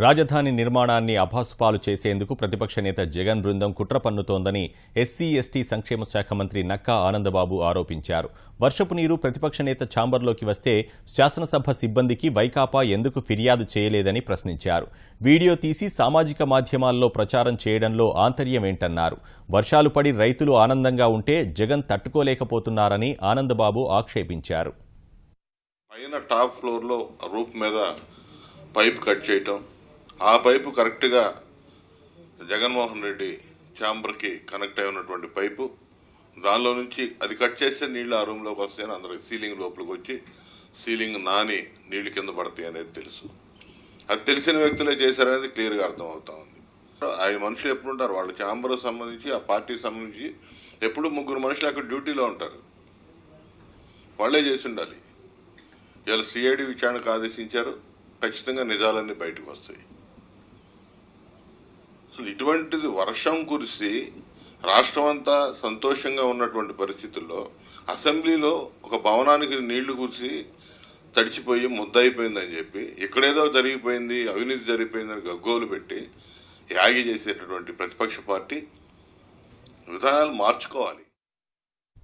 రాజధాని నిర్మాణాన్ని అభాసుపాలు చేసేందుకు ప్రతిపక్ష నేత జగన్ బృందం కుట్ర పన్నుతోందని ఎస్సీ ఎస్టీ సంక్షేమ శాఖ మంత్రి నక్కా ఆనందబాబు ఆరోపించారు. వర్షపు నీరు ప్రతిపక్ష నేత ఛాంబర్లోకి వస్తే శాసనసభ సిబ్బందికి వైకాపా ఎందుకు ఫిర్యాదు చేయలేదని ప్రశ్నించారు. వీడియో తీసి సామాజిక మాధ్యమాల్లో ప్రచారం చేయడంలో ఆంతర్యమేంటన్నారు. వర్షాలు పడి రైతులు ఆనందంగా ఉంటే జగన్ తట్టుకోలేకపోతున్నారని ఆనందబాబు ఆక్షేపించారు. పైన టాప్ ఫ్లోర్ లో రూఫ్ మీద పైప్ కట్ చేయటం, ఆ పైపు కరెక్ట్ గా జగన్మోహన్ రెడ్డి ఛాంబర్ కి కనెక్ట్ అయి ఉన్నటువంటి పైపు, దానిలో నుంచి అది కట్ చేస్తే నీళ్లు ఆ రూమ్ లోకి వస్తాయని అందరికి సీలింగ్ లోపలికి వచ్చి సీలింగ్ నాని నీళ్లు కింద పడతాయి అనేది తెలుసు. అది తెలిసిన వ్యక్తులే చేశారనేది క్లియర్ గా అర్థం అవుతా ఉంది. ఆ మనుషులు ఎప్పుడుంటారు, వాళ్ళ ఛాంబర్ సంబంధించి ఆ పార్టీకి సంబంధించి ఎప్పుడు ముగ్గురు మనుషులు అక్కడ డ్యూటీలో ఉంటారు, వాళ్లే చేసి ఉండాలి. ఇలా సిఐడి విచారణకు ఆదేశించారు, ఖచ్చితంగా నిజాలన్నీ బయటకు వస్తాయి. అసలు ఇటువంటిది వర్షం కురిసి రాష్ట్రం అంతా సంతోషంగా ఉన్నటువంటి పరిస్థితుల్లో అసెంబ్లీలో ఒక భవనానికి నీళ్లు కురిసి తడిచిపోయి ముద్దయిపోయిందని చెప్పి ఇక్కడేదో జరిగిపోయింది, అవినీతి జరిగిపోయిందని గగ్గోలు పెట్టి యాగి చేసేటటువంటి ప్రతిపక్ష పార్టీ విధానాలు మార్చుకోవాలి.